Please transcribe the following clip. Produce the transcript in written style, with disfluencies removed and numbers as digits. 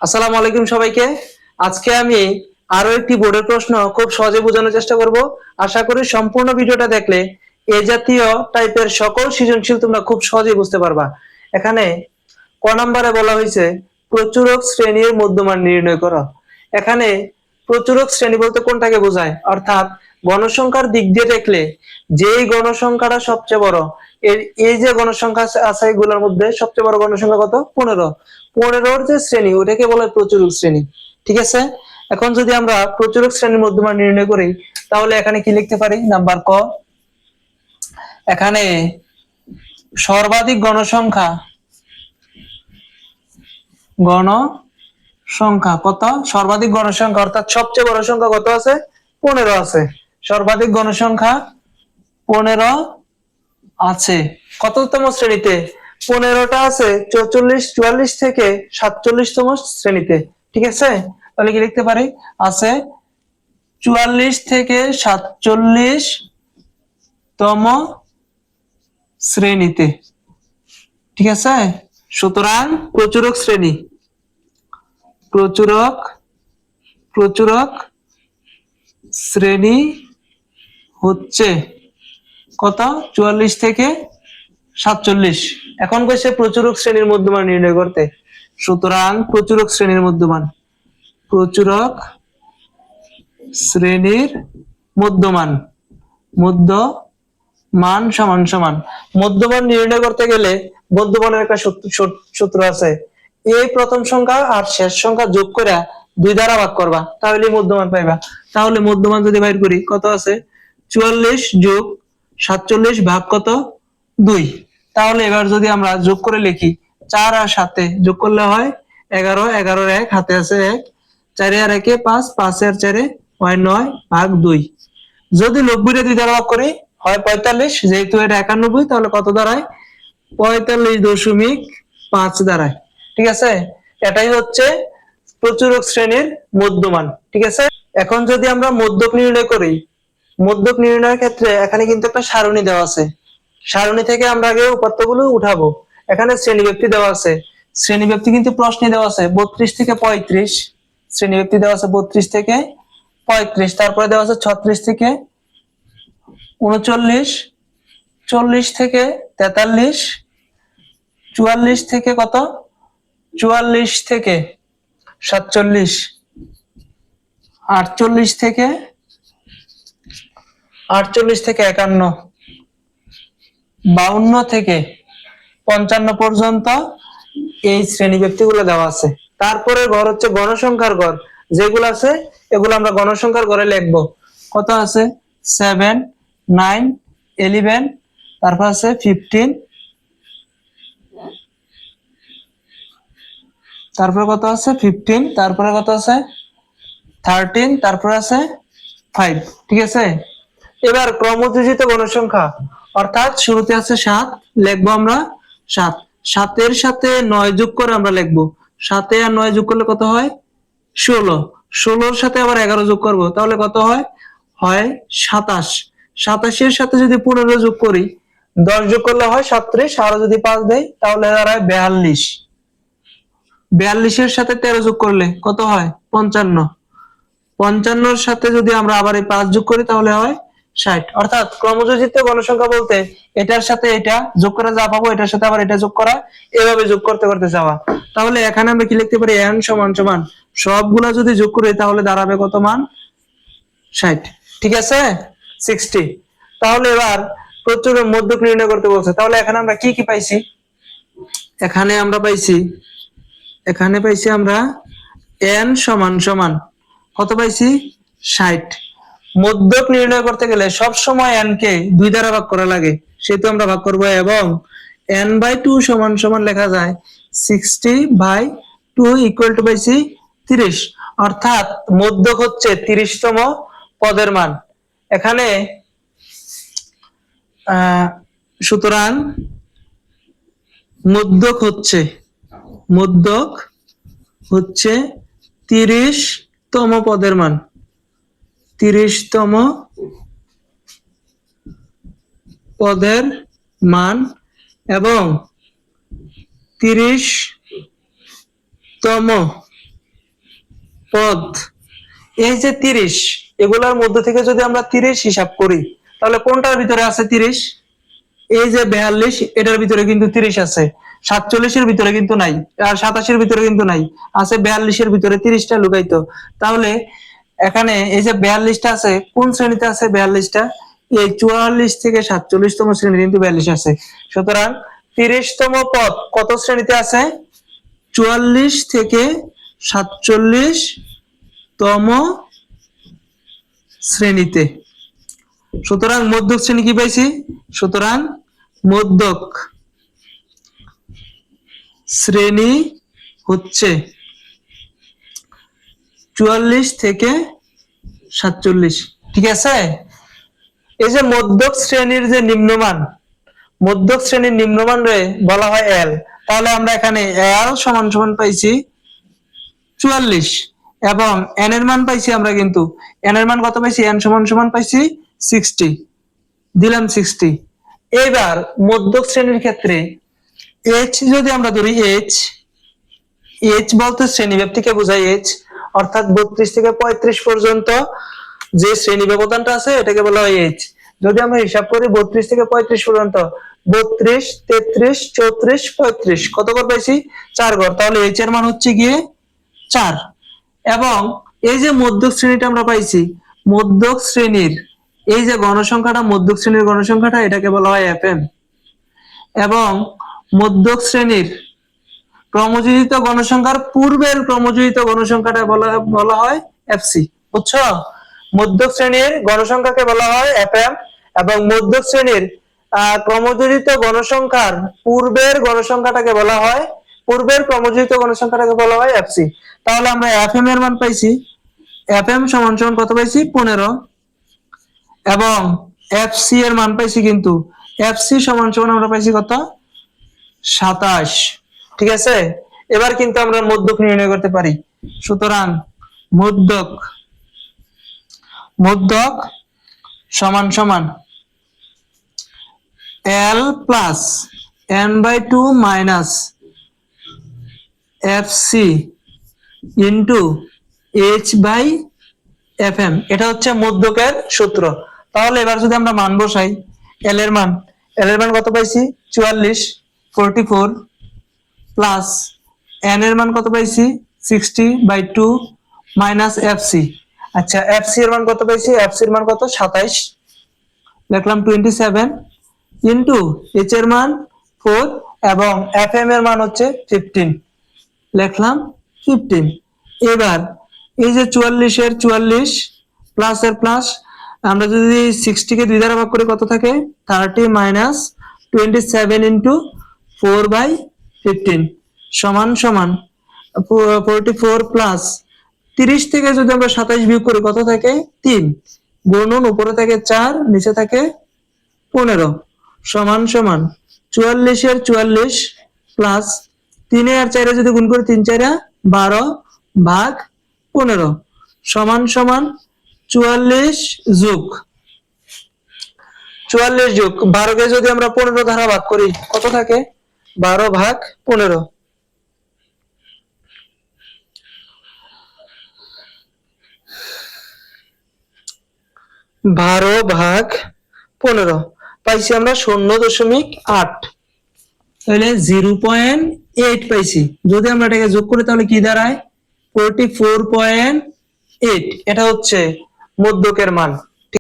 আসসালামু আলাইকুম সবাইকে। আজকে আমি আরো একটি বোর্ডের প্রশ্ন খুব সহজে বোঝানোর চেষ্টা করব। আশা করি সম্পূর্ণ ভিডিওটা দেখলে এই জাতীয় টাইপের সকল সৃজনশীল তোমরা খুব সহজেই বুঝতে পারবা। এখানে ক নম্বরে বলা হয়েছে প্রচুরক শ্রেণীর মধ্যমান নির্ণয় করো। এখানে প্রচুরক শ্রেণী বলতে কোনটাকে বোঝায়, অর্থাৎ গণসংখ্যার দিক দিয়ে দেখলে যেই গণসংখ্যাটা সবচেয়ে বড়, এই যে গণসংখ্যা আছে এগুলোর মধ্যে সবচেয়ে বড় গণসংখ্যা কত? 15। 15-র যে শ্রেণী ওটাকে বলে প্রচুরক শ্রেণী। ঠিক আছে, এখন যদি আমরা প্রচুরক শ্রেণীর মধ্যমান নির্ণয় করি তাহলে এখানে কি লিখতে পারি? নাম্বার ক, এখানে সর্বাধিক গণসংখ্যা কত? সর্বাধিক গণসংখ্যা অর্থাৎ সবচেয়ে বড় সংখ্যা কত আছে? 15 আছে। সর্বাধিক গণসংখ্যা 15 আছে। কততম শ্রেণীতে? 15টা আছে 44 থেকে 47তম শ্রেণীতে। ঠিক আছে, তাহলে কি লিখতে পারি? আছে 44 থেকে 47তম শ্রেণীতে। ঠিক আছে, সুতরাং প্রচুরক শ্রেণী প্রচুরক শ্রেণী হচ্ছে কত? 44 থেকে 47। এখন কইছে প্রচুরক শ্রেণীর মধ্যমান নির্ণয় করতে। সুতরাং প্রচুরক শ্রেণীর মধ্যমান সমান মধ্যমান নির্ণয় করতে গেলে মধ্যমানের একটা সূত্র আছে। এই প্রথম সংখ্যা আর শেষ সংখ্যা যোগ করে 2 দ্বারা ভাগ করবা, তাহলে মধ্যমান পাইবা। তাহলে মধ্যমান যদি বাইর করি কত আছে? 44 যোগ 47 ভাগ কত? 2। তাহলে এবার যদি আমরা যোগ করে লিখি 4 আর 7 যোগ করলে হয় 11, 11-র 1 হাতে আছে 1, 4 আর 1 5, 5 আর 4 হয় 9 ভাগ 2। যদি 90-রে 2 দ্বারা ভাগ করি হয় 45, যেহেতু এটা 91 তাহলে কত দাঁড়ায়? 45.5 দাঁড়ায়। ঠিক আছে, এটাই হচ্ছে প্রচুরক শ্রেণীর মধ্যমান। ঠিক আছে, এখন যদি আমরা মধ্যক নির্ণয় করি, মধ্যক নির্ণয়ের ক্ষেত্রে এখানে কিন্তু একটা সারণী দেওয়া আছে। সারণী থেকে আমরা আগে উপাত্তগুলো উঠাবো। এখানে শ্রেণীব্যক্তি দেওয়া আছে। শ্রেণীব্যক্তি কিন্তু প্রশ্নে দেওয়া আছে 32 থেকে 35। শ্রেণীব্যক্তি দেওয়া আছে 32 থেকে 35। তারপরে দেওয়া আছে 36 থেকে 39, 40 থেকে 43, 44 থেকে কত? 44 থেকে 47, 48 থেকে 51, 52 থেকে 55 পর্যন্ত এই শ্রেণী ব্যক্তিগুলো দেওয়া আছে। তারপরে ঘর হচ্ছে গণসংখ্যার ঘর, যেগুলো আছে এগুলো আমরা গণসংখ্যার ঘরে লিখবো। কত আছে? 7, 9, 11, তারপর আছে 15, তারপরে কত আছে? 15, তারপরে কত আছে? 13, তারপরে আছে 5। ঠিক আছে, এবার ক্রমযোজিত গণসংখ্যা অর্থাৎ শুরুতে আছে 7, লিখবো আমরা 7। 7-এর সাথে 9 যোগ করে আমরা লিখবো। 7 আর 9 যোগ করলে কত হয়? 16। 16-র সাথে আবার 11 যোগ করব, তাহলে কত হয়? হয় 27। 27-এর সাথে যদি 15 যোগ করি, 10 যোগ করলে হয় 37, আর যদি 5 দেই তাহলে দাঁড়ায় 42। 42-এর সাথে 13 যোগ করলে কত হয়? 55। 55-র সাথে যদি আমরা আবার এই 5 যোগ করি তাহলে হয় 60। অর্থাৎ ক্রমযোজিত গণসংখ্যা বলতে এটার সাথে এটা যোগ করা যা পাবো, এটার সাথে আবার এটা যোগ করা, এভাবে যোগ করতে করতে যাওয়া। তাহলে এখানে আমরা কি লিখতে পারি? n সমান সমান সবগুলা যদি যোগ করি তাহলে দাঁড়াবে কত মান? 60। ঠিক আছে, 60। তাহলে এবার প্রচুর মধ্যক নির্ণয় করতে বলছে। তাহলে এখানে আমরা কি কি পাইছি? এখানে পাইছি আমরা n সমান সমান কত পাইছি? 60। মধ্যক নির্ণয় করতে গেলে সব সময় n কে 2 দ্বারা ভাগ করা লাগে, সেহেতু আমরা ভাগ করব, এবং n/2 সমান সমান লেখা যায় 60/2 ইকুয়াল টু পাইছি 30। অর্থাৎ মধ্যক হচ্ছে 30তম পদের মান। এখানে সুতরাং মধ্যক হচ্ছে 30তম পদের মান। 30তম পদের মান এবং 30তম পদ, এই যে 30, এগুলোর মধ্যে থেকে যদি আমরা 30 হিসাব করি তাহলে কোনটার ভিতরে আছে 30? এই যে 42, এটার ভিতরে কিন্তু 30 আছে। 47 এর ভিতরে কিন্তু নাই, আর 87 এর ভিতরে কিন্তু নাই, আছে 42 এর ভিতরে 30টা লুকাইতো। তাহলে এখানে এই যে 42টা আছে, কোন শ্রেণীতে আছে 42টা? এই 44 থেকে 47তম শ্রেণীতে কিন্তু 42 আছে। সুতরাং 30তম পদ কত শ্রেণীতে আছে? 44 থেকে 47তম শ্রেণীতে। সুতরাং মধ্যক শ্রেণী কি পাইছি? সুতরাং মধ্যক শ্রেণী হচ্ছে 44 থেকে 47। ঠিক আছে? এই যে মধ্যক শ্রেণীর যে নিম্নমান, মধ্যক শ্রেণীর নিম্নমান রে বলা হয় এল। তাহলে আমরা এখানে এল সমান সমান পাইছি 44 এবং এন এর মান পাইছি আমরা, কিন্তু এন এর মান কত পাইছি? এন সমান সমান পাইছি 60, দিলাম 60। এবার মধ্যক শ্রেণীর ক্ষেত্রে এইচ যদি আমরা ধরি, এইচ বলতে শ্রেণী ব্যাপ্তিকে বোঝায় এইচ, অর্থাৎ 32 থেকে 35 পর্যন্ত যে শ্রেণী ব্যবধানটা আছে এটাকে বলা হয় এইচ। যদি আমরা হিসাব করি 32 থেকে 35 পর্যন্ত, 32, 33, 34, 35, কত ঘর পাইছি? 4 ঘর। তাহলে এইচ এর মান হচ্ছে গিয়ে 4। এবং এই যে মধ্যক শ্রেণীটা আমরা পাইছি, মধ্যক শ্রেণীর এই যে গণসংখ্যাটা, মধ্যক শ্রেণীর গণসংখ্যাটা, এটাকে বলা হয় এফএম। এবং মধ্যক শ্রেণীর ক্রমযোজিত গণসংখ্যার পূর্বের ক্রমযোজিত গণসংখ্যাটা বলা হয় এফসি। বুঝছো? মধ্যক শ্রেণীর গণসংখ্যাকে বলা হয় এফএম এবং মধ্যক শ্রেণীর ক্রমযোজিত গণসংখ্যার পূর্বের গণসংখ্যাটাকে বলা হয়, পূর্বের ক্রমযোজিত গণসংখ্যাটাকে বলা হয় এফসি। তাহলে আমরা এফএম এর মান পাইছি, এফএম সমান সমান কত পাইছি? 15। এবং এফসি এর মান পাইছি, কিন্তু এফসি সমান সমান আমরা পাইছি কত? 27। ঠিক আছে? এবার কিন্তু আমরা মধ্যক নির্ণয় করতে পারি। সুতরাং মধ্যক সমান সমান L plus n/2 minus F C into h/fm। এটা হচ্ছে মধ্যকের সূত্র। তাহলে এবার যদি আমরা মান বসাই, এল এর মান কত পাইছি? 44, 44 প্লাস এন এর মান কত পাইছি? 60/2 মাইনাস এফসি। আচ্ছা, এফসি এর মান কত পাইছি? এফসি এর মান কত? 27, লিখলাম 27 ইন্টু এইচ এর মান 4 এবং এফএম এর মান হচ্ছে 15, লিখলাম 15। এবার এই যে 44 এর 44 প্লাস এর প্লাস, আমরা যদি 60 কে 2 দ্বারা ভাগ করি কত থাকে? 30 মাইনাস 27 ইন্টু 4/15 সমান সমান 44 প্লাস 30 থেকে যদি আমরা 27 বিয়োগ করি কত থাকে? 3, গুণন উপরে থাকে 4, নিচে থাকে 15 সমান সমান 44 এর 44 প্লাস 3 আর 4 যদি গুণ করি 3 4 12 ভাগ 15 সমান সমান 44 যোগ 12 কে যদি আমরা 15 দ্বারা ভাগ করি কত থাকে? 12 ভাগ 15। 12 ভাগ 15 পাইছি আমরা 0.8, তাহলে 0.8 পাইছি। যদি আমরা এটাকে যোগ করি তাহলে কি দাঁড়ায়? 44.8। এটা হচ্ছে মধ্যকের মান।